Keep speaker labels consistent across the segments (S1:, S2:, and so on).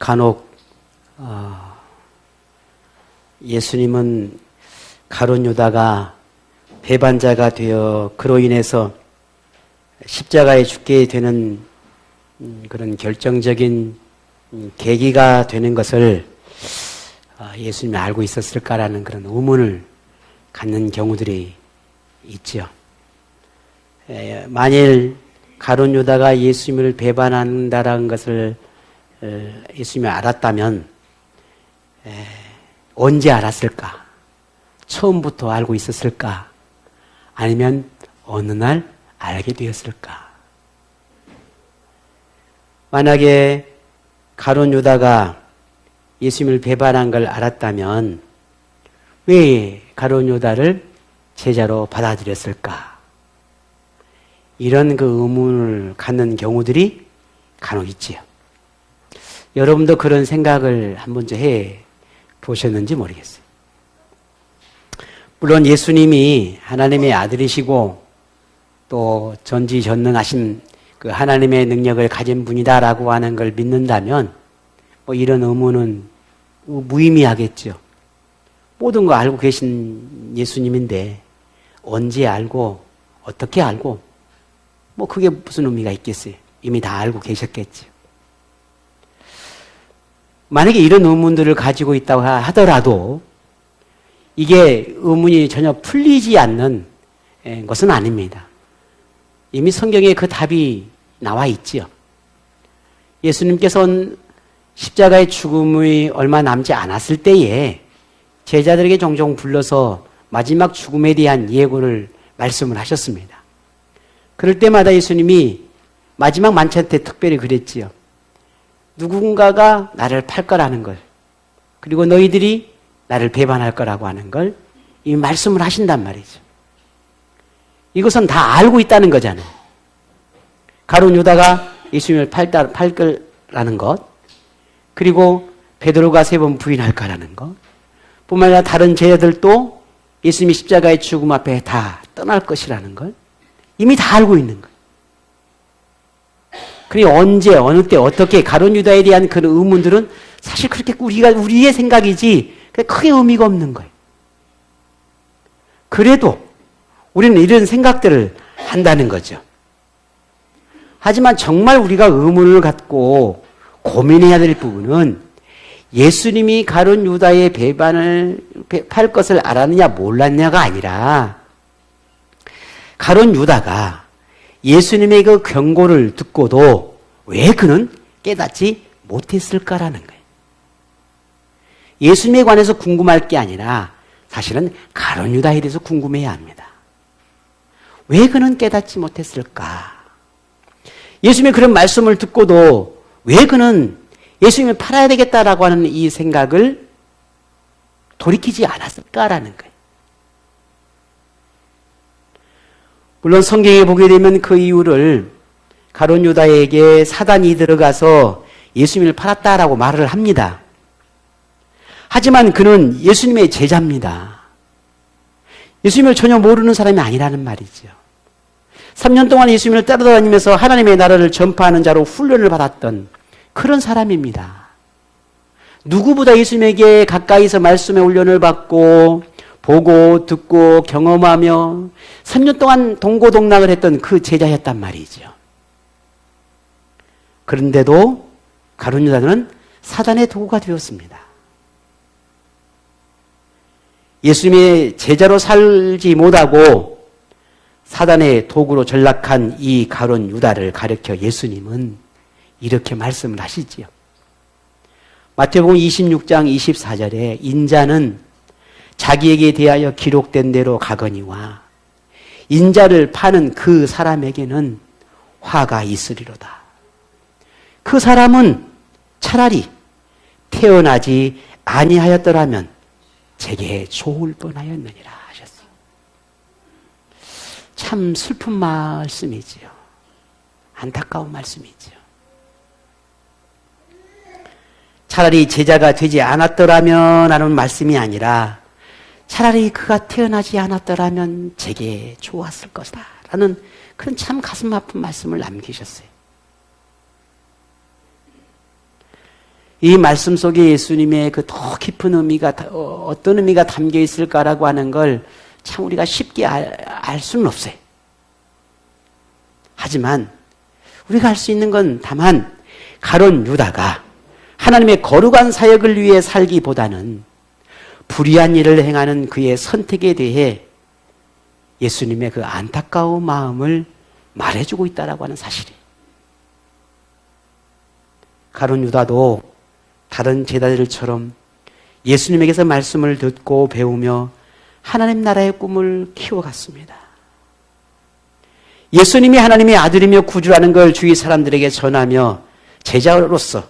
S1: 간혹 예수님은 가룟 유다가 배반자가 되어 그로 인해서 십자가에 죽게 되는 그런 결정적인 계기가 되는 것을 예수님이 알고 있었을까라는 그런 의문을 갖는 경우들이 있죠. 만일 가룟 유다가 예수님을 배반한다라는 것을 예수님이 알았다면 언제 알았을까? 처음부터 알고 있었을까? 아니면 어느 날 알게 되었을까? 만약에 가룟 유다가 예수님을 배반한 걸 알았다면 왜 가룟 유다를 제자로 받아들였을까? 이런 그 의문을 갖는 경우들이 간혹 있지요. 여러분도 그런 생각을 한 번쯤 해 보셨는지 모르겠어요. 물론 예수님이 하나님의 아들이시고 또 전지전능하신 그 하나님의 능력을 가진 분이다라고 하는 걸 믿는다면 뭐 이런 의문은 무의미하겠죠. 모든 거 알고 계신 예수님인데 언제 알고 어떻게 알고 뭐 그게 무슨 의미가 있겠어요. 이미 다 알고 계셨겠죠. 만약에 이런 의문들을 가지고 있다고 하더라도 이게 의문이 전혀 풀리지 않는 것은 아닙니다. 이미 성경에 그 답이 나와 있지요. 예수님께서는 십자가의 죽음이 얼마 남지 않았을 때에 제자들에게 종종 불러서 마지막 죽음에 대한 예고를 말씀을 하셨습니다. 그럴 때마다 예수님이 마지막 만찬 때 특별히 그랬지요. 누군가가 나를 팔 거라는 걸, 그리고 너희들이 나를 배반할 거라고 하는 걸 이미 말씀을 하신단 말이죠. 이것은 다 알고 있다는 거잖아요. 가룟 유다가 예수님을 팔 거라는 것, 그리고 베드로가 3번 부인할 거라는 것, 뿐만 아니라 다른 제자들도 예수님이 십자가의 죽음 앞에 다 떠날 것이라는 걸 이미 다 알고 있는 거예요. 그리고 언제, 어느 때, 어떻게 가룟 유다에 대한 그런 의문들은 사실 그렇게 우리의 생각이지 크게 의미가 없는 거예요. 그래도 우리는 이런 생각들을 한다는 거죠. 하지만 정말 우리가 의문을 갖고 고민해야 될 부분은 예수님이 가룟 유다의 배반을 팔 것을 알았느냐 몰랐냐가 아니라 가룟 유다가 예수님의 그 경고를 듣고도 왜 그는 깨닫지 못했을까라는 거예요. 예수님에 관해서 궁금할 게 아니라 사실은 가룟 유다에 대해서 궁금해야 합니다. 왜 그는 깨닫지 못했을까? 예수님의 그런 말씀을 듣고도 왜 그는 예수님을 팔아야 되겠다라고 하는 이 생각을 돌이키지 않았을까라는 거예요. 물론 성경에 보게 되면 그 이유를 가룟 유다에게 사단이 들어가서 예수님을 팔았다라고 말을 합니다. 하지만 그는 예수님의 제자입니다. 예수님을 전혀 모르는 사람이 아니라는 말이죠. 3년 동안 예수님을 따라다니면서 하나님의 나라를 전파하는 자로 훈련을 받았던 그런 사람입니다. 누구보다 예수님에게 가까이서 말씀의 훈련을 받고 보고 듣고 경험하며 3년 동안 동고동락을 했던 그 제자였단 말이죠. 그런데도 가룟 유다는 사단의 도구가 되었습니다. 예수님의 제자로 살지 못하고 사단의 도구로 전락한 이 가룟 유다를 가리켜 예수님은 이렇게 말씀을 하시지요. 마태복음 26장 24절에 인자는 자기에게 대하여 기록된 대로 가거니와 인자를 파는 그 사람에게는 화가 있으리로다. 그 사람은 차라리 태어나지 아니하였더라면 제게 좋을 뻔하였느니라 하셨어요. 참 슬픈 말씀이지요. 안타까운 말씀이지요. 차라리 제자가 되지 않았더라면 하는 말씀이 아니라 차라리 그가 태어나지 않았더라면 제게 좋았을 것이다 라는 그런 참 가슴 아픈 말씀을 남기셨어요. 이 말씀 속에 예수님의 그 더 깊은 의미가 어떤 의미가 담겨 있을까라고 하는 걸 참 우리가 쉽게 알 수는 없어요. 하지만 우리가 할 수 있는 건 다만 가룟 유다가 하나님의 거룩한 사역을 위해 살기보다는 불의한 일을 행하는 그의 선택에 대해 예수님의 그 안타까운 마음을 말해주고 있다라고 하는 사실이에요. 가룟 유다도 다른 제자들처럼 예수님에게서 말씀을 듣고 배우며 하나님 나라의 꿈을 키워갔습니다. 예수님이 하나님의 아들이며 구주라는 걸 주위 사람들에게 전하며 제자로서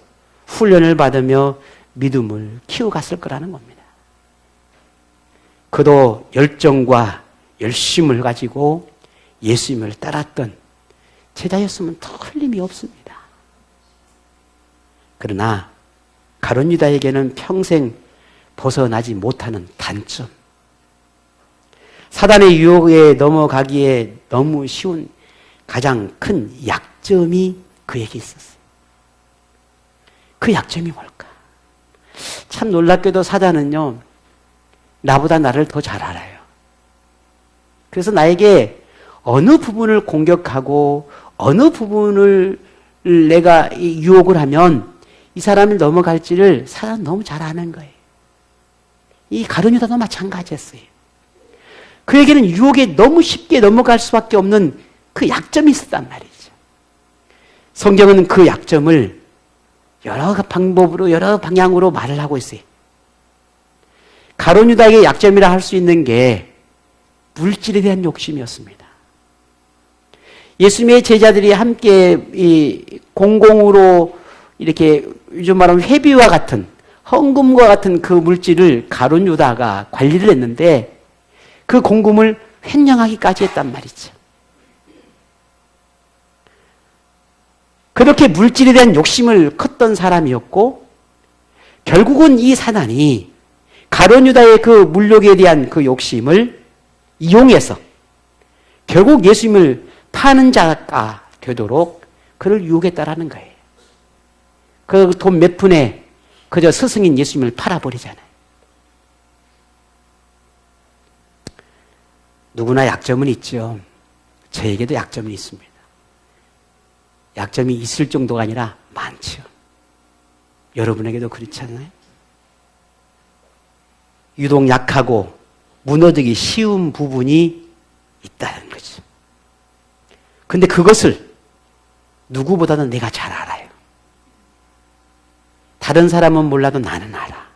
S1: 훈련을 받으며 믿음을 키워갔을 거라는 겁니다. 그도 열정과 열심을 가지고 예수님을 따랐던 제자였으면 틀림이 없습니다. 그러나 가룟 유다에게는 평생 벗어나지 못하는 단점, 사단의 유혹에 넘어가기에 너무 쉬운 가장 큰 약점이 그에게 있었어요. 그 약점이 뭘까? 참 놀랍게도 사단은요, 나보다 나를 더 잘 알아요. 그래서 나에게 어느 부분을 공격하고 어느 부분을 내가 유혹을 하면 이 사람을 넘어갈지를 사단은 너무 잘 아는 거예요. 이 가룟 유다도 마찬가지였어요. 그에게는 유혹에 너무 쉽게 넘어갈 수밖에 없는 그 약점이 있었단 말이죠. 성경은 그 약점을 여러 방법으로 여러 방향으로 말을 하고 있어요. 가룟 유다에게 약점이라 할 수 있는 게 물질에 대한 욕심이었습니다. 예수님의 제자들이 함께 공공으로 이렇게 요즘 말하면 회비와 같은 헌금과 같은 그 물질을 가룟 유다가 관리를 했는데 그 공금을 횡령하기까지 했단 말이죠. 그렇게 물질에 대한 욕심을 컸던 사람이었고 결국은 이 사단이 가룟 유다의 그 물욕에 대한 그 욕심을 이용해서 결국 예수님을 파는 자가 되도록 그를 유혹했다라는 거예요. 그 돈 몇 푼에 그저 스승인 예수님을 팔아버리잖아요. 누구나 약점은 있죠. 저에게도 약점은 있습니다. 약점이 있을 정도가 아니라 많죠. 여러분에게도 그렇지 않나요? 유독 약하고 무너지기 쉬운 부분이 있다는 거죠. 근데 그것을 누구보다도 내가 잘 알아요. 다른 사람은 몰라도 나는 알아.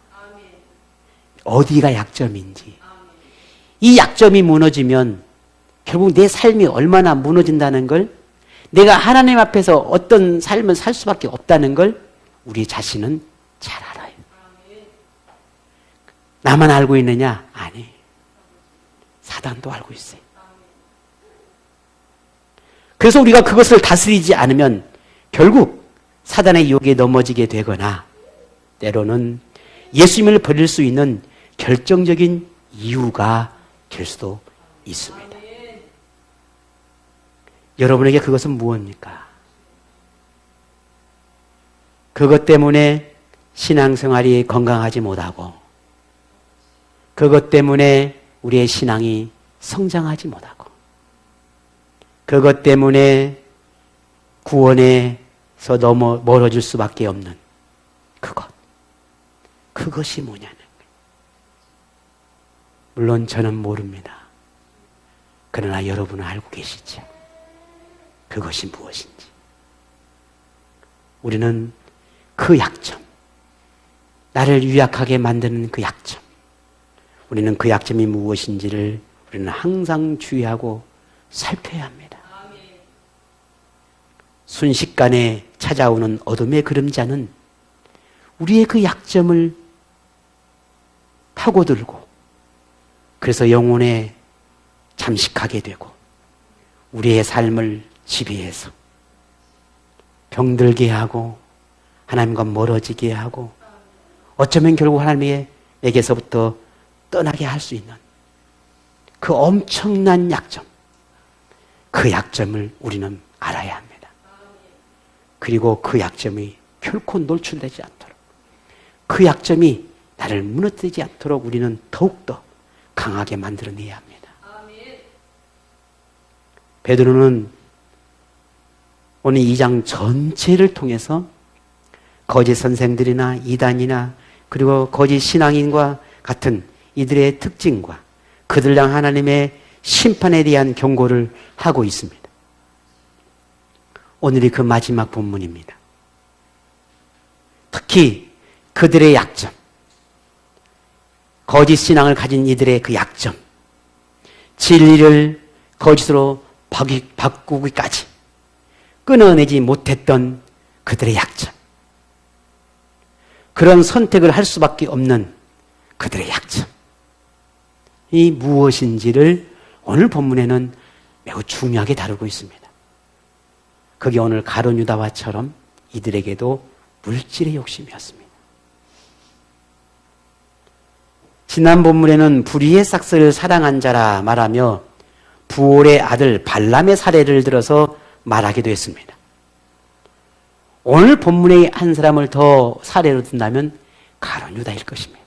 S1: 어디가 약점인지. 이 약점이 무너지면 결국 내 삶이 얼마나 무너진다는 걸, 내가 하나님 앞에서 어떤 삶을 살 수밖에 없다는 걸 우리 자신은 잘 알아요. 나만 알고 있느냐? 아니. 사단도 알고 있어요. 그래서 우리가 그것을 다스리지 않으면 결국 사단의 유혹에 넘어지게 되거나 때로는 예수님을 버릴 수 있는 결정적인 이유가 될 수도 있습니다. 여러분에게 그것은 무엇입니까? 그것 때문에 신앙생활이 건강하지 못하고 그것 때문에 우리의 신앙이 성장하지 못하고 그것 때문에 구원에서 너무 멀어질 수밖에 없는 그것이 뭐냐는 거예요. 물론 저는 모릅니다. 그러나 여러분은 알고 계시죠. 그것이 무엇인지. 우리는 그 약점, 나를 유약하게 만드는 그 약점, 우리는 그 약점이 무엇인지를 우리는 항상 주의하고 살펴야 합니다. 순식간에 찾아오는 어둠의 그림자는 우리의 그 약점을 파고들고 그래서 영혼에 잠식하게 되고 우리의 삶을 지배해서 병들게 하고 하나님과 멀어지게 하고 어쩌면 결국 하나님에게서부터 떠나게 할 수 있는 그 엄청난 약점, 그 약점을 우리는 알아야 합니다. 그리고 그 약점이 결코 노출되지 않도록 그 약점이 나를 무너뜨리지 않도록 우리는 더욱더 강하게 만들어내야 합니다. 베드로는 오늘 2장 전체를 통해서 거짓 선생들이나 이단이나 그리고 거짓 신앙인과 같은 이들의 특징과 그들랑 하나님의 심판에 대한 경고를 하고 있습니다. 오늘이 그 마지막 본문입니다. 특히 그들의 약점, 거짓 신앙을 가진 이들의 그 약점, 진리를 거짓으로 바꾸기까지 끊어내지 못했던 그들의 약점, 그런 선택을 할 수밖에 없는 그들의 약점, 이 무엇인지를 오늘 본문에는 매우 중요하게 다루고 있습니다. 그게 오늘 가룟 유다와처럼 이들에게도 물질의 욕심이었습니다. 지난 본문에는 불의의 싹스를 사랑한 자라 말하며 부올의 아들 발람의 사례를 들어서 말하기도 했습니다. 오늘 본문의 한 사람을 더 사례로 든다면 가룟 유다일 것입니다.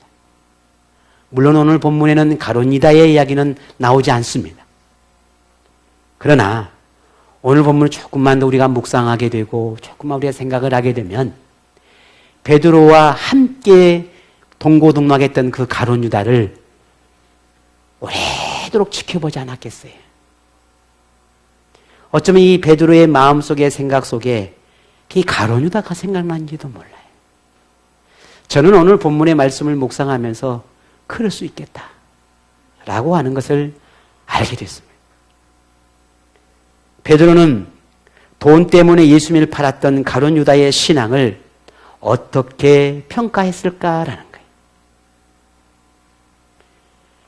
S1: 물론 오늘 본문에는 가룟 유다의 이야기는 나오지 않습니다. 그러나 오늘 본문을 조금만 더 우리가 묵상하게 되고 조금만 우리가 생각을 하게 되면 베드로와 함께 동고동락했던 그 가룟 유다를 오래도록 지켜보지 않았겠어요. 어쩌면 이 베드로의 마음속에 생각 속에 이 가룟 유다가 생각난지도 몰라요. 저는 오늘 본문의 말씀을 묵상하면서 그럴 수 있겠다라고 하는 것을 알게 됐습니다. 베드로는 돈 때문에 예수님을 팔았던 가룟 유다의 신앙을 어떻게 평가했을까라는 거예요.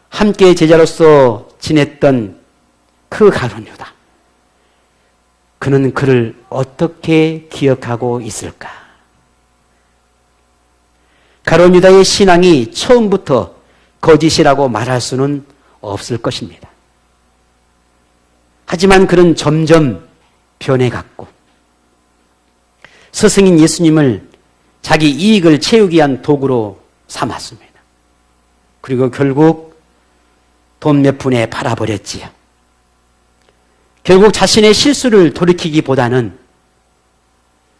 S1: 함께 제자로서 지냈던 그 가룟 유다, 그는 그를 어떻게 기억하고 있을까? 가룟 유다의 신앙이 처음부터 거짓이라고 말할 수는 없을 것입니다. 하지만 그는 점점 변해갔고 스승인 예수님을 자기 이익을 채우기 위한 도구로 삼았습니다. 그리고 결국 돈 몇 푼에 팔아버렸지요. 결국 자신의 실수를 돌이키기보다는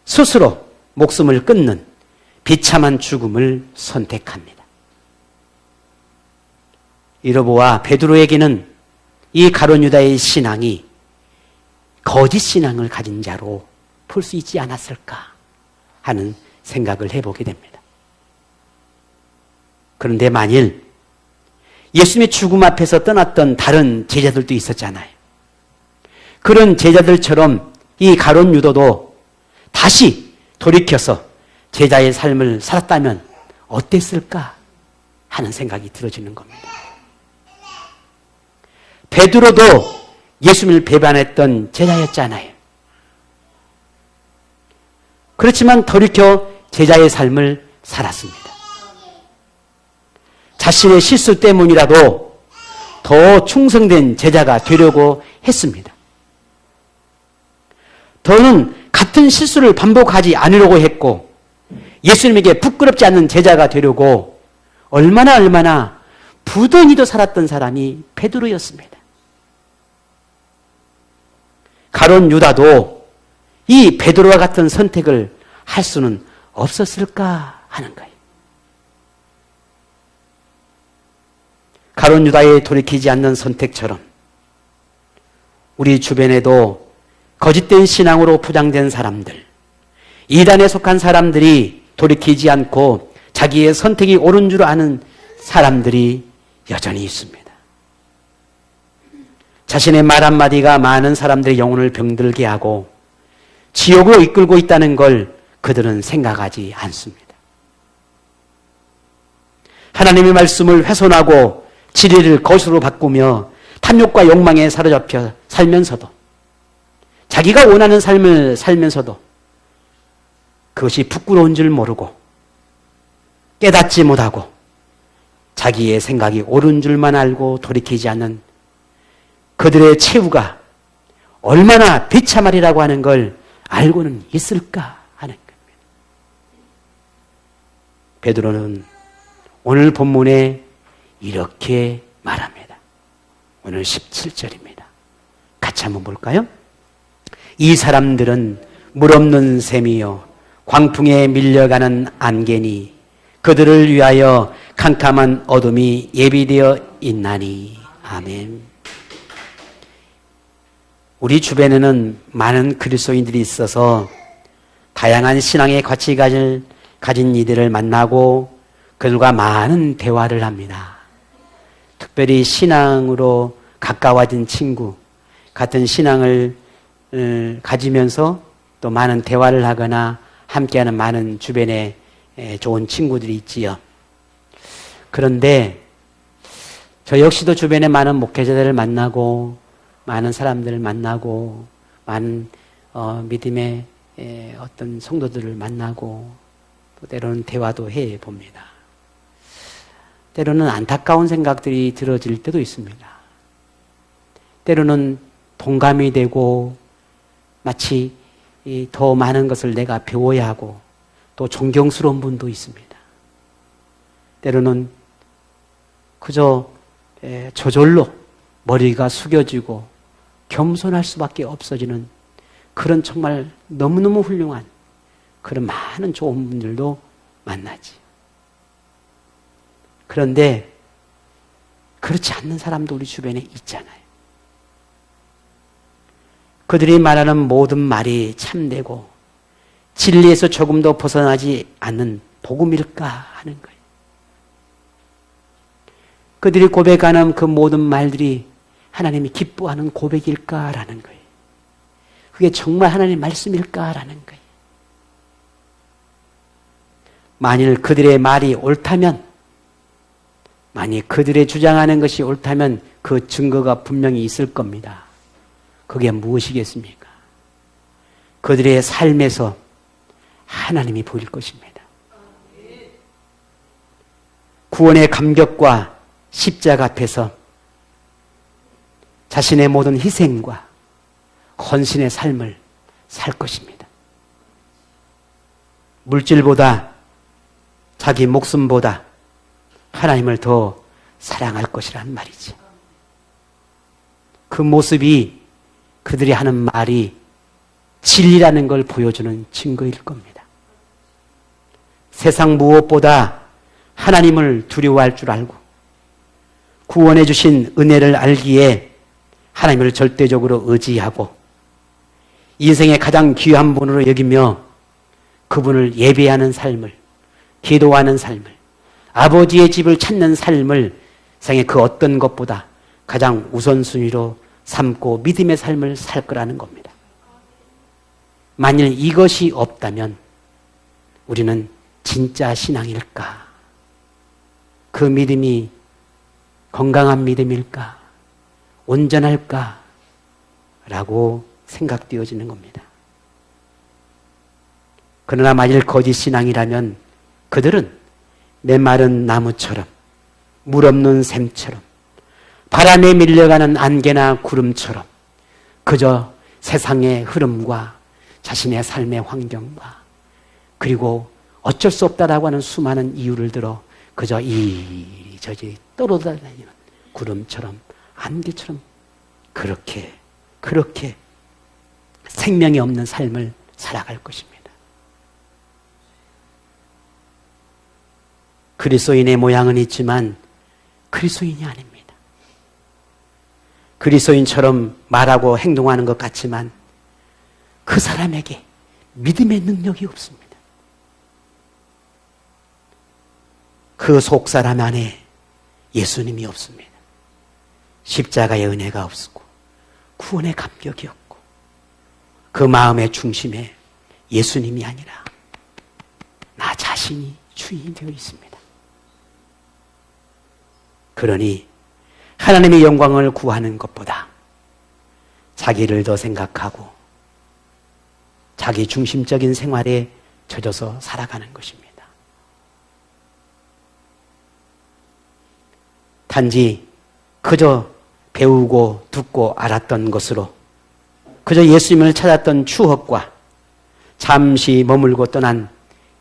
S1: 스스로 목숨을 끊는 비참한 죽음을 선택합니다. 이러보아 베드로에게는 이 가룟 유다의 신앙이 거짓 신앙을 가진 자로 볼 수 있지 않았을까 하는 생각을 해보게 됩니다. 그런데 만일 예수님의 죽음 앞에서 떠났던 다른 제자들도 있었잖아요. 그런 제자들처럼 이 가룟 유다도 다시 돌이켜서 제자의 삶을 살았다면 어땠을까 하는 생각이 들어지는 겁니다. 베드로도 예수님을 배반했던 제자였잖아요. 그렇지만 돌이켜 제자의 삶을 살았습니다. 자신의 실수 때문이라도 더 충성된 제자가 되려고 했습니다. 더는 같은 실수를 반복하지 않으려고 했고 예수님에게 부끄럽지 않는 제자가 되려고 얼마나 부단히도 살았던 사람이 베드로였습니다. 가룟 유다도 이 베드로와 같은 선택을 할 수는 없었을까 하는 거예요. 가룟 유다에 돌이키지 않는 선택처럼 우리 주변에도 거짓된 신앙으로 포장된 사람들, 이단에 속한 사람들이 돌이키지 않고 자기의 선택이 옳은 줄 아는 사람들이 여전히 있습니다. 자신의 말 한마디가 많은 사람들의 영혼을 병들게 하고 지옥으로 이끌고 있다는 걸 그들은 생각하지 않습니다. 하나님의 말씀을 훼손하고 진리를 거짓으로 바꾸며 탐욕과 욕망에 사로잡혀 살면서도 자기가 원하는 삶을 살면서도 그것이 부끄러운 줄 모르고 깨닫지 못하고 자기의 생각이 옳은 줄만 알고 돌이키지 않는 그들의 최후가 얼마나 비참하리라고 하는 걸 알고는 있을까 하는 겁니다. 베드로는 오늘 본문에 이렇게 말합니다. 오늘 17절입니다. 같이 한번 볼까요? 이 사람들은 물 없는 샘이요 광풍에 밀려가는 안개니 그들을 위하여 캄캄한 어둠이 예비되어 있나니. 아멘. 우리 주변에는 많은 그리스도인들이 있어서 다양한 신앙의 가치관을 가진 이들을 만나고 그들과 많은 대화를 합니다. 특별히 신앙으로 가까워진 친구, 같은 신앙을 가지면서 또 많은 대화를 하거나 함께하는 많은 주변에 좋은 친구들이 있지요. 그런데 저 역시도 주변에 많은 목회자들을 만나고 많은 사람들을 만나고 많은 믿음의 어떤 성도들을 만나고 또 때로는 대화도 해 봅니다. 때로는 안타까운 생각들이 들어질 때도 있습니다. 때로는 동감이 되고 마치 더 많은 것을 내가 배워야 하고 또 존경스러운 분도 있습니다. 때로는 그저 저절로 머리가 숙여지고 겸손할 수밖에 없어지는 그런 정말 너무너무 훌륭한 그런 많은 좋은 분들도 만나지. 그런데 그렇지 않는 사람도 우리 주변에 있잖아요. 그들이 말하는 모든 말이 참되고 진리에서 조금도 벗어나지 않는 복음일까 하는 거예요. 그들이 고백하는 그 모든 말들이 하나님이 기뻐하는 고백일까라는 거예요. 그게 정말 하나님의 말씀일까라는 거예요. 만일 그들의 말이 옳다면, 만일 그들의 주장하는 것이 옳다면 그 증거가 분명히 있을 겁니다. 그게 무엇이겠습니까? 그들의 삶에서 하나님이 보일 것입니다. 구원의 감격과 십자가 앞에서 자신의 모든 희생과 헌신의 삶을 살 것입니다. 물질보다 자기 목숨보다 하나님을 더 사랑할 것이란 말이지. 그 모습이 그들이 하는 말이 진리라는 걸 보여주는 증거일 겁니다. 세상 무엇보다 하나님을 두려워할 줄 알고 구원해 주신 은혜를 알기에 하나님을 절대적으로 의지하고 인생의 가장 귀한 분으로 여기며 그분을 예배하는 삶을, 기도하는 삶을, 아버지의 집을 찾는 삶을 세상의 그 어떤 것보다 가장 우선순위로 삼고 믿음의 삶을 살 거라는 겁니다. 만일 이것이 없다면 우리는 진짜 신앙일까? 그 믿음이 건강한 믿음일까? 온전할까? 라고 생각되어지는 겁니다. 그러나 만일 거짓 신앙이라면 그들은 메마른 나무처럼 물 없는 샘처럼 바람에 밀려가는 안개나 구름처럼 그저 세상의 흐름과 자신의 삶의 환경과 그리고 어쩔 수 없다라고 하는 수많은 이유를 들어 그저 이저지 떨어다니는 구름처럼 안개처럼 그렇게 생명이 없는 삶을 살아갈 것입니다. 그리스도인의 모양은 있지만 그리스도인이 아닙니다. 그리스도인처럼 말하고 행동하는 것 같지만 그 사람에게 믿음의 능력이 없습니다. 그 속사람 안에 예수님이 없습니다. 십자가의 은혜가 없고 구원의 감격이 없고 그 마음의 중심에 예수님이 아니라 나 자신이 주인이 되어 있습니다. 그러니 하나님의 영광을 구하는 것보다 자기를 더 생각하고 자기 중심적인 생활에 젖어서 살아가는 것입니다. 단지 그저 배우고 듣고 알았던 것으로 그저 예수님을 찾았던 추억과 잠시 머물고 떠난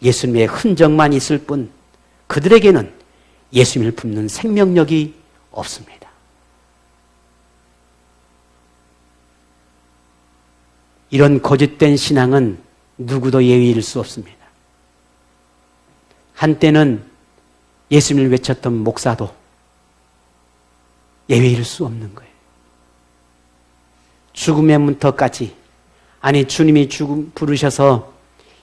S1: 예수님의 흔적만 있을 뿐 그들에게는 예수님을 품는 생명력이 없습니다. 이런 거짓된 신앙은 누구도 예의일 수 없습니다. 한때는 예수님을 외쳤던 목사도 예외일 수 없는 거예요. 죽음의 문턱까지, 아니 주님이 부르셔서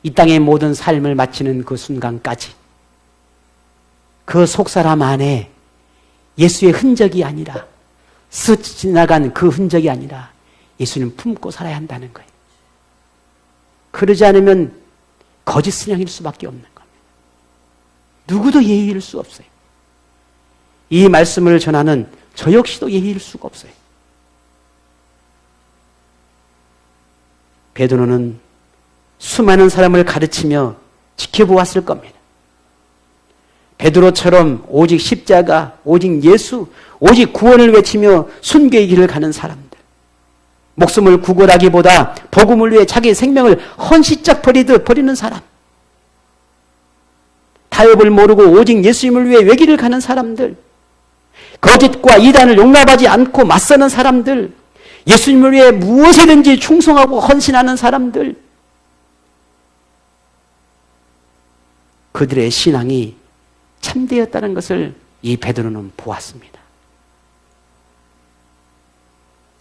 S1: 이 땅의 모든 삶을 마치는 그 순간까지 그 속사람 안에 예수의 흔적이 아니라, 스쳐 지나간 그 흔적이 아니라 예수님 품고 살아야 한다는 거예요. 그러지 않으면 거짓 신앙일 수밖에 없는 겁니다. 누구도 예의일 수 없어요. 이 말씀을 전하는 저 역시도 예의일 수가 없어요. 베드로는 수많은 사람을 가르치며 지켜보았을 겁니다. 베드로처럼 오직 십자가, 오직 예수, 오직 구원을 외치며 순교의 길을 가는 사람들, 목숨을 구걸하기보다 복음을 위해 자기 생명을 헌시짝 버리듯 버리는 사람, 타협을 모르고 오직 예수님을 위해 외길을 가는 사람들, 거짓과 이단을 용납하지 않고 맞서는 사람들, 예수님을 위해 무엇이든지 충성하고 헌신하는 사람들, 그들의 신앙이 참되었다는 것을 이 베드로는 보았습니다.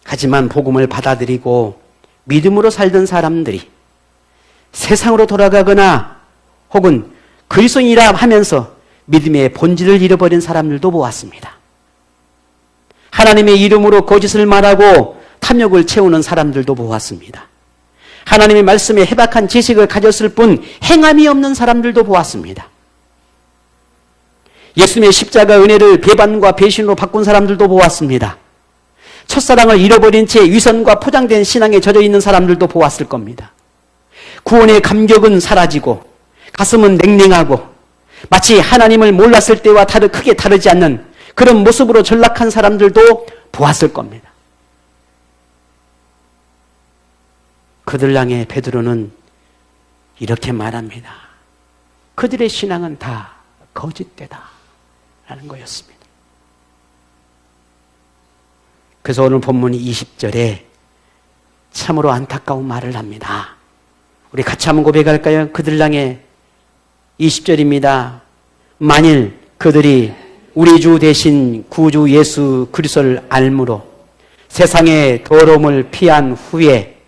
S1: 하지만 복음을 받아들이고 믿음으로 살던 사람들이 세상으로 돌아가거나 혹은 그리스도인이라 하면서 믿음의 본질을 잃어버린 사람들도 보았습니다. 하나님의 이름으로 거짓을 말하고 탐욕을 채우는 사람들도 보았습니다. 하나님의 말씀에 해박한 지식을 가졌을 뿐 행함이 없는 사람들도 보았습니다. 예수님의 십자가 은혜를 배반과 배신으로 바꾼 사람들도 보았습니다. 첫사랑을 잃어버린 채 위선과 포장된 신앙에 젖어 있는 사람들도 보았을 겁니다. 구원의 감격은 사라지고 가슴은 냉랭하고 마치 하나님을 몰랐을 때와 크게 다르지 않는 그런 모습으로 전락한 사람들도 보았을 겁니다. 그들 향해 베드로는 이렇게 말합니다. 그들의 신앙은 다 거짓되다 라는 거였습니다. 그래서 오늘 본문 20절에 참으로 안타까운 말을 합니다. 우리 같이 한번 고백할까요? 그들 향해 20절입니다. 만일 그들이 우리 주 대신 구주 예수 그리스도를 알므로 세상의 더러움을 피한 후에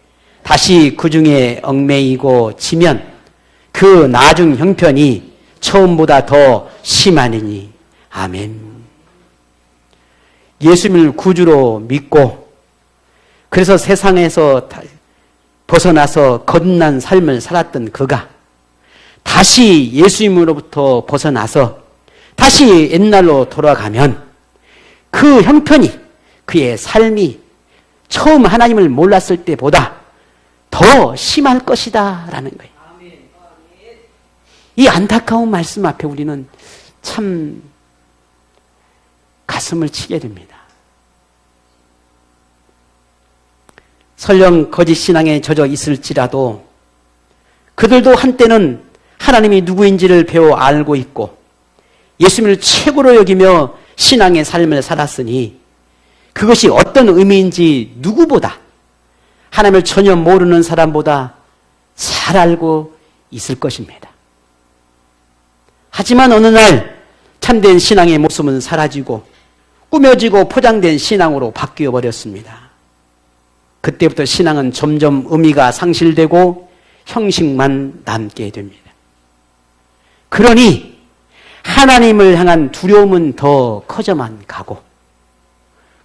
S1: 다시 그 중에 얽매이고 지면 그 나중 형편이 처음보다 더 심하니니. 아멘. 예수님을 구주로 믿고 그래서 세상에서 벗어나서 거듭난 삶을 살았던 그가 다시 예수님으로부터 벗어나서 다시 옛날로 돌아가면 그 형편이, 그의 삶이 처음 하나님을 몰랐을 때보다 더 심할 것이다 라는 거예요. 이 안타까운 말씀 앞에 우리는 참 가슴을 치게 됩니다. 설령 거짓 신앙에 젖어 있을지라도 그들도 한때는 하나님이 누구인지를 배워 알고 있고 예수님을 최고로 여기며 신앙의 삶을 살았으니 그것이 어떤 의미인지 누구보다, 하나님을 전혀 모르는 사람보다 잘 알고 있을 것입니다. 하지만 어느 날 참된 신앙의 모습은 사라지고 꾸며지고 포장된 신앙으로 바뀌어 버렸습니다. 그때부터 신앙은 점점 의미가 상실되고 형식만 남게 됩니다. 그러니 하나님을 향한 두려움은 더 커져만 가고,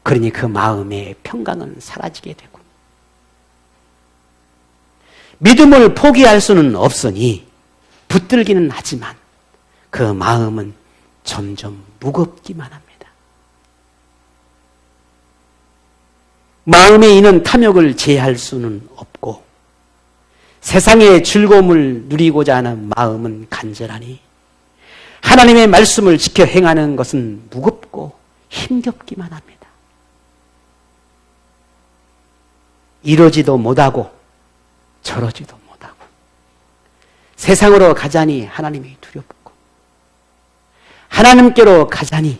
S1: 그러니 그 마음의 평강은 사라지게 되고, 믿음을 포기할 수는 없으니 붙들기는 하지만 그 마음은 점점 무겁기만 합니다. 마음에 있는 탐욕을 제할 수는 없고 세상의 즐거움을 누리고자 하는 마음은 간절하니 하나님의 말씀을 지켜 행하는 것은 무겁고 힘겹기만 합니다. 이러지도 못하고 저러지도 못하고 세상으로 가자니 하나님이 두렵고 하나님께로 가자니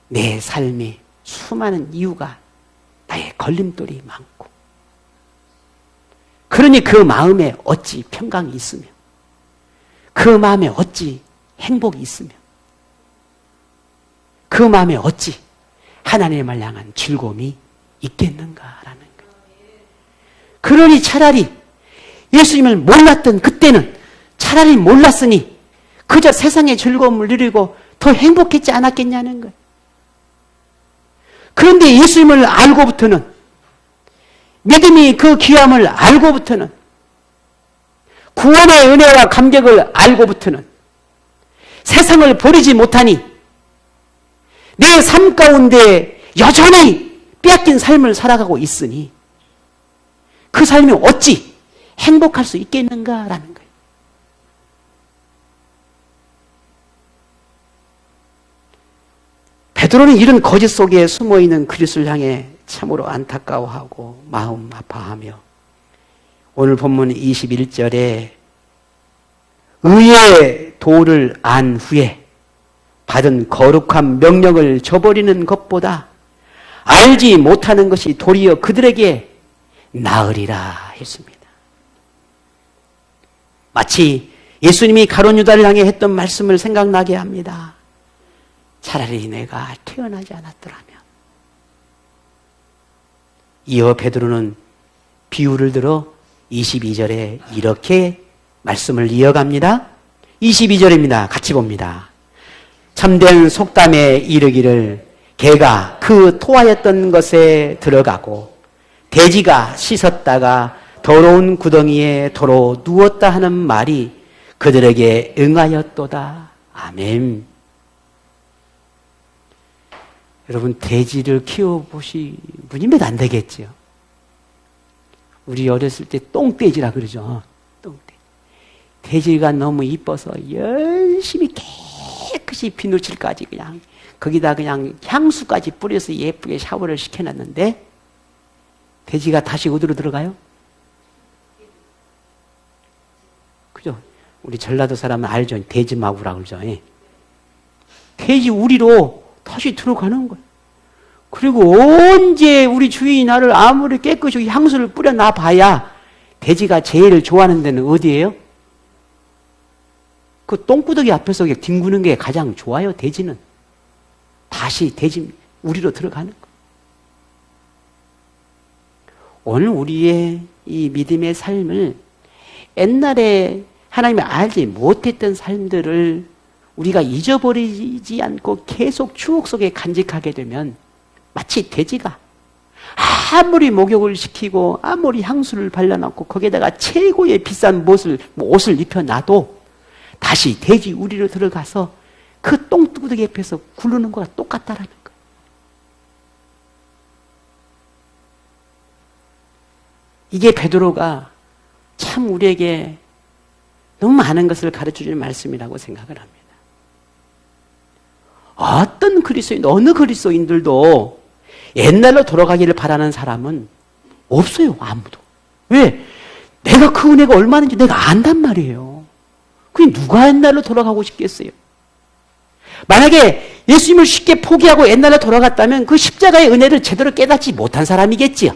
S1: 내 삶에 수많은 이유가 나의 걸림돌이 많고, 그러니 그 마음에 어찌 평강이 있으며 그 마음에 어찌 행복이 있으며 그 마음에 어찌 하나님을 향한 즐거움이 있겠는가라는 거예요. 그러니 차라리 예수님을 몰랐던 그때는 차라리 몰랐으니 그저 세상의 즐거움을 누리고 더 행복했지 않았겠냐는 거예요. 그런데 예수님을 알고부터는, 믿음이 그 귀함을 알고부터는, 구원의 은혜와 감격을 알고부터는 세상을 버리지 못하니 내 삶 가운데 여전히 빼앗긴 삶을 살아가고 있으니 그 삶이 어찌 행복할 수 있겠는가라는 거예요. 베드로는 이런 거짓 속에 숨어있는 그리스도를 향해 참으로 안타까워하고 마음 아파하며, 오늘 본문 21절에 의의 도를 안 후에 받은 거룩한 명령을 저버리는 것보다 알지 못하는 것이 도리어 그들에게 나으리라 했습니다. 마치 예수님이 가룟 유다를 향해 했던 말씀을 생각나게 합니다. 차라리 내가 태어나지 않았더라면. 이어 베드로는 비유를 들어 22절에 이렇게 말씀을 이어갑니다. 22절입니다. 같이 봅니다. 참된 속담에 이르기를 개가 그 토하였던 것에 들어가고 돼지가 씻었다가 더러운 구덩이에 도로 누웠다 하는 말이 그들에게 응하였도다. 아멘. 여러분, 돼지를 키워보신 분이 몇 안 되겠지요. 우리 어렸을 때 똥돼지라 그러죠. 똥돼지. 돼지가 너무 이뻐서 열심히 깨끗이 비누칠까지 그냥 거기다 그냥 향수까지 뿌려서 예쁘게 샤워를 시켜놨는데 돼지가 다시 어디로 들어가요? 그죠? 우리 전라도 사람은 알죠? 돼지마구라고 그러죠. 돼지 우리로 다시 들어가는 거예요. 그리고 언제 우리 주인이 나를 아무리 깨끗이 향수를 뿌려놔 봐야 돼지가 제일 좋아하는 데는 어디예요? 그 똥구덩이 앞에서 뒹구는 게 가장 좋아요. 돼지는 다시 돼지 우리로 들어가는 거예요. 오늘 우리의 이 믿음의 삶을 옛날에 하나님이 알지 못했던 삶들을 우리가 잊어버리지 않고 계속 추억 속에 간직하게 되면 마치 돼지가 아무리 목욕을 시키고 아무리 향수를 발라놓고 거기에다가 최고의 비싼 옷을 입혀놔도 다시 돼지 우리로 들어가서 그 똥뚜구덩이 옆에서 굴르는 거가 똑같다라는 거예요. 이게 베드로가 참 우리에게 너무 많은 것을 가르쳐주는 말씀이라고 생각을 합니다. 어떤 그리스도인, 어느 그리스도인들도 옛날로 돌아가기를 바라는 사람은 없어요. 아무도. 왜? 내가 그 은혜가 얼마인지 내가 안단 말이에요. 그게 누가 옛날로 돌아가고 싶겠어요? 만약에 예수님을 쉽게 포기하고 옛날로 돌아갔다면 그 십자가의 은혜를 제대로 깨닫지 못한 사람이겠지요.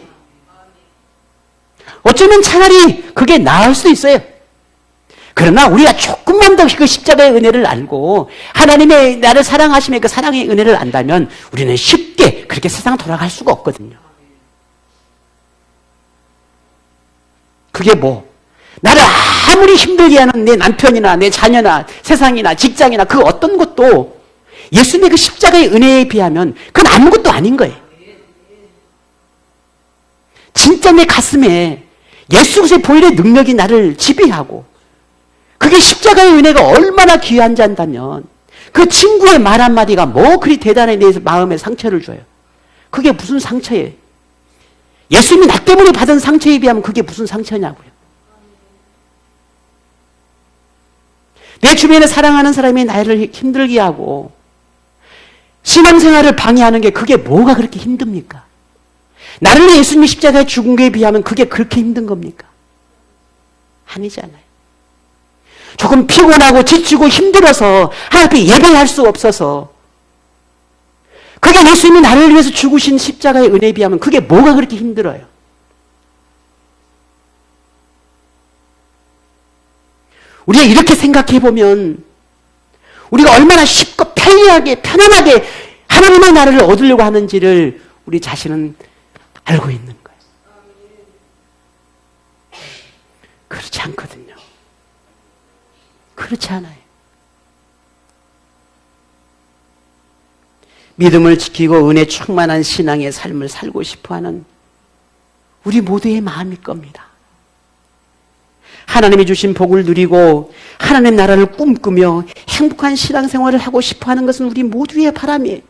S1: 어쩌면 차라리 그게 나을 수도 있어요. 그러나 우리가 조금만 더 그 십자가의 은혜를 알고 하나님의 나를 사랑하심의 그 사랑의 은혜를 안다면 우리는 쉽게 그렇게 세상 돌아갈 수가 없거든요. 그게 뭐? 나를 아무리 힘들게 하는 내 남편이나 내 자녀나 세상이나 직장이나 그 어떤 것도 예수님의 그 십자가의 은혜에 비하면 그건 아무것도 아닌 거예요. 진짜 내 가슴에 예수 그리스도의 보혈의 능력이 나를 지배하고 그게 십자가의 은혜가 얼마나 귀한지 안다면 그 친구의 말 한마디가 뭐 그리 대단해 내 마음에 상처를 줘요. 그게 무슨 상처예요? 예수님이 나 때문에 받은 상처에 비하면 그게 무슨 상처냐고요. 내 주변에 사랑하는 사람이 나를 힘들게 하고 신앙생활을 방해하는 게 그게 뭐가 그렇게 힘듭니까? 나를 위해 예수님이 십자가에 죽은 것에 비하면 그게 그렇게 힘든 겁니까? 아니잖아요. 조금 피곤하고 지치고 힘들어서 하나님 앞에 예배할 수 없어서, 그게 예수님이 나를 위해서 죽으신 십자가의 은혜에 비하면 그게 뭐가 그렇게 힘들어요? 우리가 이렇게 생각해 보면 우리가 얼마나 쉽고 편리하게 편안하게 하나님의 나라를 얻으려고 하는지를 우리 자신은 알고 있는 거예요. 그렇지 않거든요. 그렇지 않아요. 믿음을 지키고 은혜 충만한 신앙의 삶을 살고 싶어하는 우리 모두의 마음일 겁니다. 하나님이 주신 복을 누리고 하나님 나라를 꿈꾸며 행복한 신앙생활을 하고 싶어하는 것은 우리 모두의 바람이에요.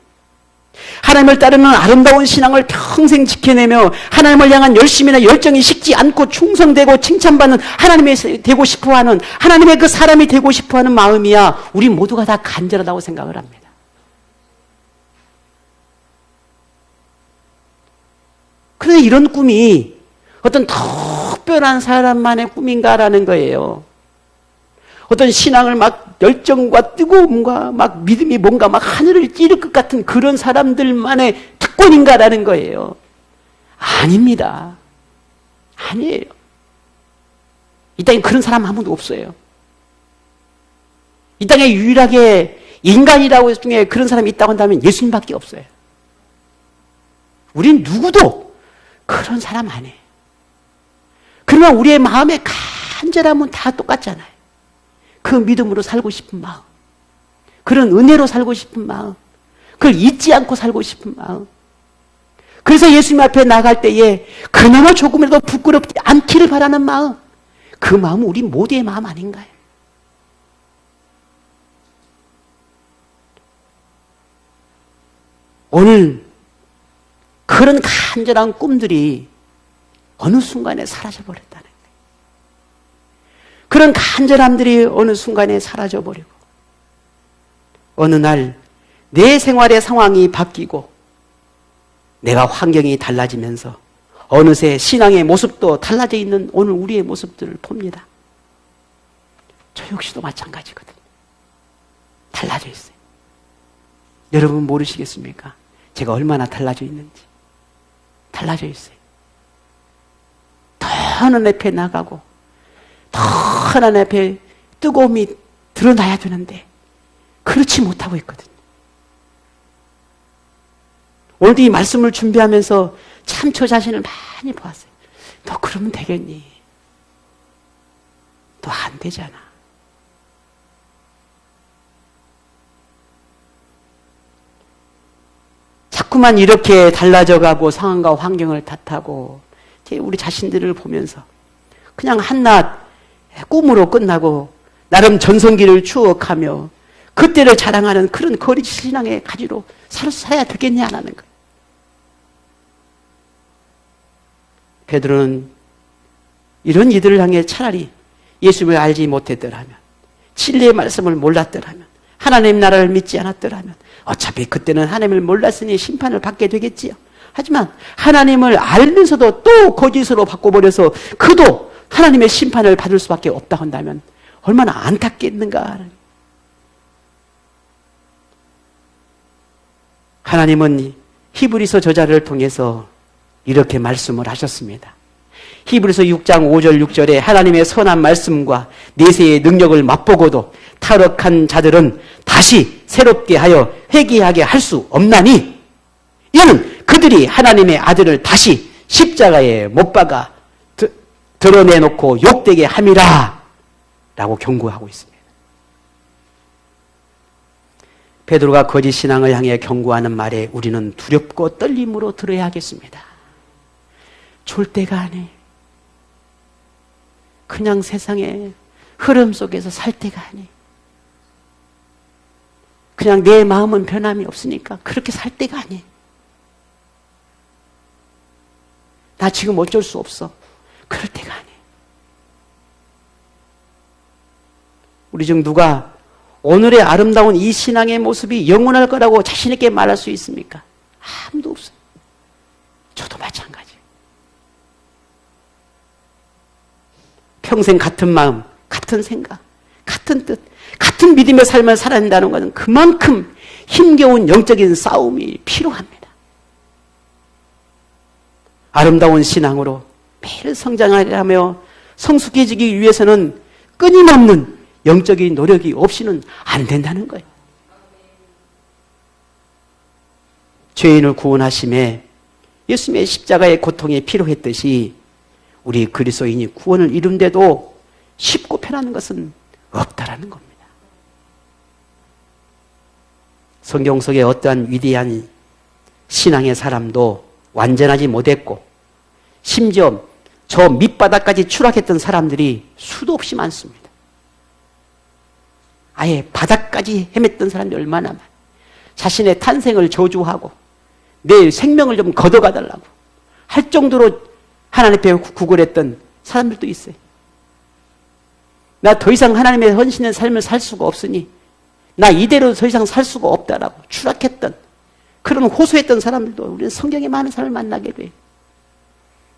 S1: 하나님을 따르는 아름다운 신앙을 평생 지켜내며 하나님을 향한 열심이나 열정이 식지 않고 충성되고 칭찬받는 하나님이 되고 싶어하는, 하나님의 그 사람이 되고 싶어하는 마음이야 우리 모두가 다 간절하다고 생각을 합니다. 그런데 이런 꿈이 어떤 특별한 사람만의 꿈인가라는 거예요. 어떤 신앙을 막 열정과 뜨거움과 막 믿음이 뭔가 막 하늘을 찌를 것 같은 그런 사람들만의 특권인가라는 거예요. 아닙니다. 아니에요. 이 땅에 그런 사람 아무도 없어요. 이 땅에 유일하게 인간이라고 중에 그런 사람이 있다고 한다면 예수님밖에 없어요. 우린 누구도 그런 사람 아니에요. 그러나 우리의 마음의 간절함은 다 똑같잖아요. 그 믿음으로 살고 싶은 마음, 그런 은혜로 살고 싶은 마음, 그걸 잊지 않고 살고 싶은 마음. 그래서 예수님 앞에 나갈 때에 그나마 조금이라도 부끄럽지 않기를 바라는 마음, 그 마음은 우리 모두의 마음 아닌가요? 오늘 그런 간절한 꿈들이 어느 순간에 사라져버렸다는 거예요. 그런 간절함들이 어느 순간에 사라져버리고 어느 날 내 생활의 상황이 바뀌고 내가 환경이 달라지면서 어느새 신앙의 모습도 달라져 있는 오늘 우리의 모습들을 봅니다. 저 역시도 마찬가지거든요. 달라져 있어요. 여러분 모르시겠습니까? 제가 얼마나 달라져 있는지. 달라져 있어요. 더 하나님 앞에 나가고 더 하나님 앞에 뜨거움이 드러나야 되는데 그렇지 못하고 있거든요. 오늘도 이 말씀을 준비하면서 참 저 자신을 많이 보았어요. 너 그러면 되겠니? 너 안 되잖아. 자꾸만 이렇게 달라져가고 상황과 환경을 탓하고 우리 자신들을 보면서 그냥 한낱 꿈으로 끝나고 나름 전성기를 추억하며 그때를 자랑하는 그런 거리 신앙의 가지로 살아야 되겠냐 안 하는 거예요. 베드로는 이런 이들을 향해 차라리 예수님을 알지 못했더라면, 진리의 말씀을 몰랐더라면, 하나님 나라를 믿지 않았더라면 어차피 그때는 하나님을 몰랐으니 심판을 받게 되겠지요. 하지만 하나님을 알면서도 또 거짓으로 바꿔버려서 그도 하나님의 심판을 받을 수밖에 없다 한다면 얼마나 안타깝겠는가. 하나님은 히브리서 저자를 통해서 이렇게 말씀을 하셨습니다. 히브리서 6장 5절 6절에 하나님의 선한 말씀과 내세의 능력을 맛보고도 타락한 자들은 다시 새롭게 하여 회개하게 할 수 없나니 이는 그들이 하나님의 아들을 다시 십자가에 못 박아 드러내놓고 욕되게 함이라 라고 경고하고 있습니다. 베드로가 거짓 신앙을 향해 경고하는 말에 우리는 두렵고 떨림으로 들어야 하겠습니다. 졸대가 아니, 그냥 세상의 흐름 속에서 살 때가 아니, 그냥 내 마음은 변함이 없으니까 그렇게 살 때가 아니. 나 지금 어쩔 수 없어. 그럴 때가 아니. 우리 중 누가 오늘의 아름다운 이 신앙의 모습이 영원할 거라고 자신 있게 말할 수 있습니까? 아무도 없어요. 저도 마찬가지. 평생 같은 마음, 같은 생각, 같은 뜻, 같은 믿음의 삶을 살아야 한다는 것은 그만큼 힘겨운 영적인 싸움이 필요합니다. 아름다운 신앙으로 매일 성장하며 성숙해지기 위해서는 끊임없는 영적인 노력이 없이는 안 된다는 거예요. 죄인을 구원하심에 예수님의 십자가의 고통이 필요했듯이 우리 그리스도인이 구원을 이룬데도 쉽고 편한 것은 없다라는 겁니다. 성경 속에 어떠한 위대한 신앙의 사람도 완전하지 못했고 심지어 저 밑바닥까지 추락했던 사람들이 수도 없이 많습니다. 아예 바닥까지 헤맸던 사람들이 얼마나 많아요. 자신의 탄생을 저주하고 내 생명을 좀 걷어가달라고 할 정도로 하나님 앞에 구걸했던 사람들도 있어요. 나 더 이상 하나님의 헌신의 삶을 살 수가 없으니 나 이대로 더 이상 살 수가 없다라고 추락했던 그런 호소했던 사람들도 우리는 성경에 많은 사람을 만나게 돼요.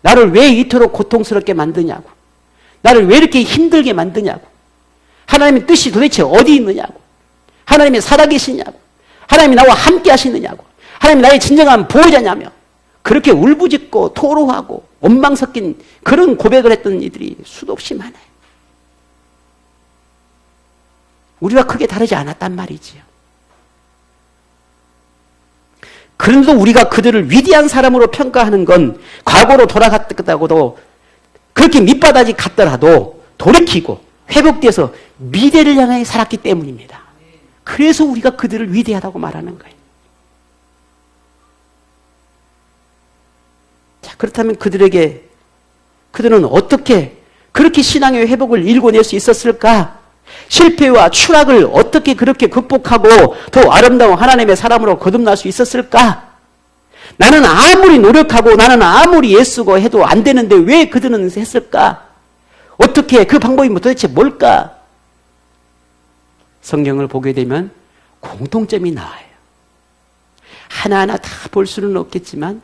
S1: 나를 왜 이토록 고통스럽게 만드냐고, 나를 왜 이렇게 힘들게 만드냐고, 하나님의 뜻이 도대체 어디 있느냐고, 하나님이 살아계시냐고, 하나님이 나와 함께 하시느냐고, 하나님이 나의 진정한 보호자냐며 그렇게 울부짖고 토로하고 원망 섞인 그런 고백을 했던 이들이 수도 없이 많아요. 우리와 크게 다르지 않았단 말이지요. 그런데도 우리가 그들을 위대한 사람으로 평가하는 건 과거로 돌아갔다고도 그렇게 밑바닥이 갔더라도 돌이키고 회복돼서 미래를 향해 살았기 때문입니다. 그래서 우리가 그들을 위대하다고 말하는 거예요. 자, 그렇다면 그들은 어떻게 그렇게 신앙의 회복을 일궈낼 수 있었을까? 실패와 추락을 어떻게 그렇게 극복하고 더 아름다운 하나님의 사람으로 거듭날 수 있었을까? 나는 아무리 노력하고 나는 아무리 애쓰고 해도 안 되는데 왜 그들은 했을까? 어떻게 그 방법이 도대체 뭘까? 성경을 보게 되면 공통점이 나와요. 하나하나 다 볼 수는 없겠지만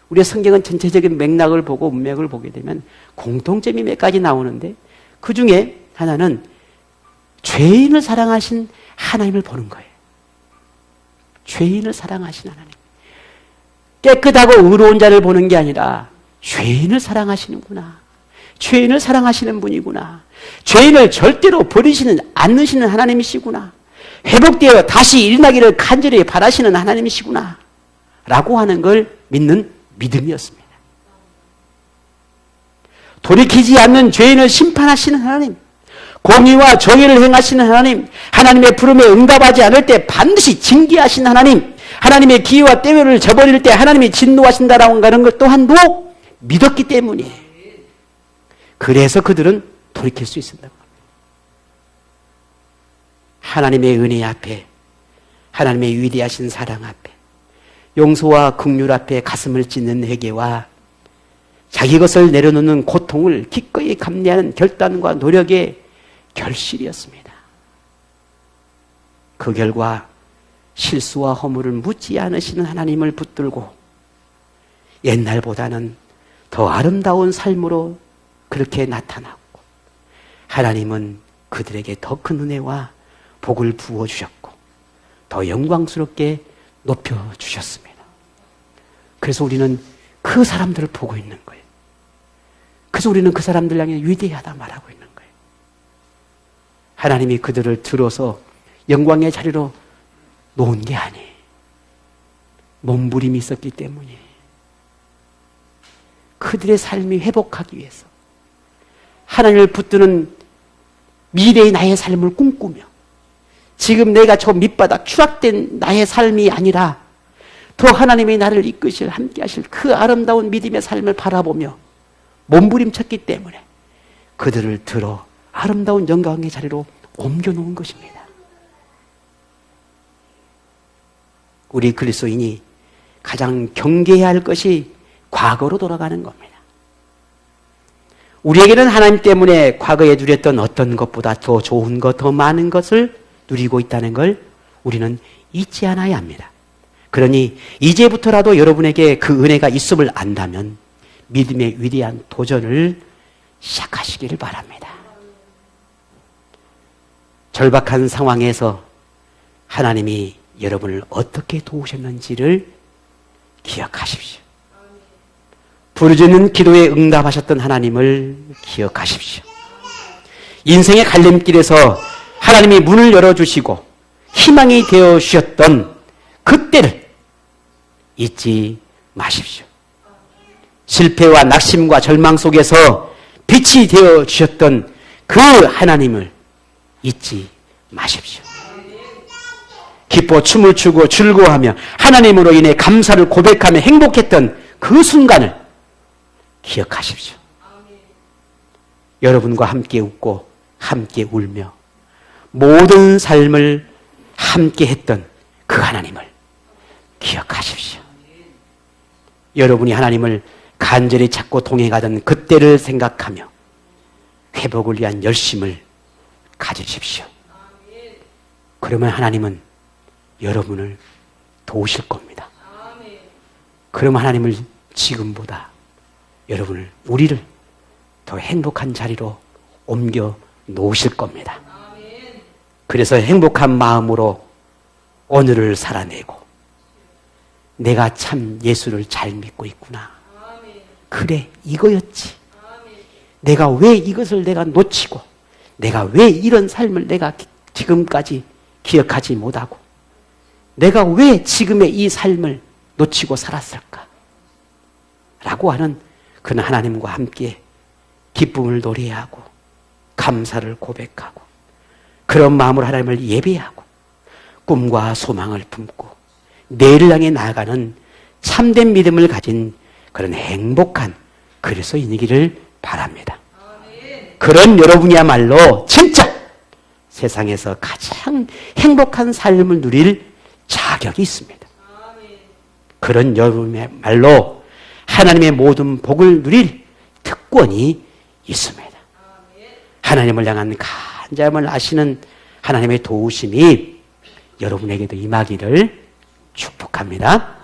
S1: 우리의 성경은 전체적인 맥락을 보고 문맥을 보게 되면 공통점이 몇 가지 나오는데 그 중에 하나는 죄인을 사랑하신 하나님을 보는 거예요. 죄인을 사랑하신 하나님. 깨끗하고 의로운 자를 보는 게 아니라 죄인을 사랑하시는구나. 죄인을 사랑하시는 분이구나. 죄인을 절대로 버리시는 않으시는 하나님이시구나. 회복되어 다시 일어나기를 간절히 바라시는 하나님이시구나. 라고 하는 걸 믿는 믿음이었습니다. 돌이키지 않는 죄인을 심판하시는 하나님, 공의와 정의를 행하시는 하나님, 하나님의 부름에 응답하지 않을 때 반드시 징계하시는 하나님, 하나님의 기회와 때를 저버릴 때 하나님이 진노하신다라고 하는 것 또한도 믿었기 때문이에요. 그래서 그들은 돌이킬 수 있습니다. 하나님의 은혜 앞에, 하나님의 위대하신 사랑 앞에, 용서와 긍휼 앞에 가슴을 찢는 회개와 자기 것을 내려놓는 고통을 기꺼이 감내하는 결단과 노력의 결실이었습니다. 그 결과 실수와 허물을 묻지 않으시는 하나님을 붙들고 옛날보다는 더 아름다운 삶으로 그렇게 나타났고 하나님은 그들에게 더 큰 은혜와 복을 부어주셨고 더 영광스럽게 높여주셨습니다. 그래서 우리는 그 사람들을 보고 있는 거예요. 그래서 우리는 그 사람들 향해 위대하다 말하고 있는 거예요. 하나님이 그들을 들어서 영광의 자리로 놓은 게 아니에요. 몸부림이 있었기 때문이에요. 그들의 삶이 회복하기 위해서 하나님을 붙드는 미래의 나의 삶을 꿈꾸며 지금 내가 저 밑바닥 추락된 나의 삶이 아니라 더 하나님이 나를 이끄실 함께 하실 그 아름다운 믿음의 삶을 바라보며 몸부림쳤기 때문에 그들을 들어 아름다운 영광의 자리로 옮겨놓은 것입니다. 우리 그리스도인이 가장 경계해야 할 것이 과거로 돌아가는 겁니다. 우리에게는 하나님 때문에 과거에 누렸던 어떤 것보다 더 좋은 것, 더 많은 것을 누리고 있다는 걸 우리는 잊지 않아야 합니다. 그러니 이제부터라도 여러분에게 그 은혜가 있음을 안다면 믿음의 위대한 도전을 시작하시기를 바랍니다. 절박한 상황에서 하나님이 여러분을 어떻게 도우셨는지를 기억하십시오. 부르짖는 기도에 응답하셨던 하나님을 기억하십시오. 인생의 갈림길에서 하나님이 문을 열어주시고 희망이 되어 주셨던 그때를 잊지 마십시오. 실패와 낙심과 절망 속에서 빛이 되어 주셨던 그 하나님을 잊지 마십시오. 기뻐 춤을 추고 즐거워하며 하나님으로 인해 감사를 고백하며 행복했던 그 순간을 기억하십시오. 여러분과 함께 웃고 함께 울며 모든 삶을 함께 했던 그 하나님을 기억하십시오. 여러분이 하나님을 간절히 찾고 동행하던 그때를 생각하며 회복을 위한 열심을 가지십시오. 그러면 하나님은 여러분을 도우실 겁니다. 그러면 하나님을 지금보다 여러분을, 우리를 더 행복한 자리로 옮겨 놓으실 겁니다. 그래서 행복한 마음으로 오늘을 살아내고 내가 참 예수를 잘 믿고 있구나. 그래, 이거였지. 내가 왜 이것을 내가 놓치고 내가 왜 이런 삶을 내가 지금까지 기억하지 못하고 내가 왜 지금의 이 삶을 놓치고 살았을까? 라고 하는 그는 하나님과 함께 기쁨을 노래하고 감사를 고백하고 그런 마음으로 하나님을 예배하고 꿈과 소망을 품고 내일을 향해 나아가는 참된 믿음을 가진 그런 행복한 그리스도인이기를 바랍니다. 그런 여러분이야말로 진짜 세상에서 가장 행복한 삶을 누릴 자격이 있습니다. 그런 여러분이야말로 하나님의 모든 복을 누릴 특권이 있습니다. 하나님을 향한 간절함을 아시는 하나님의 도우심이 여러분에게도 임하기를 축복합니다.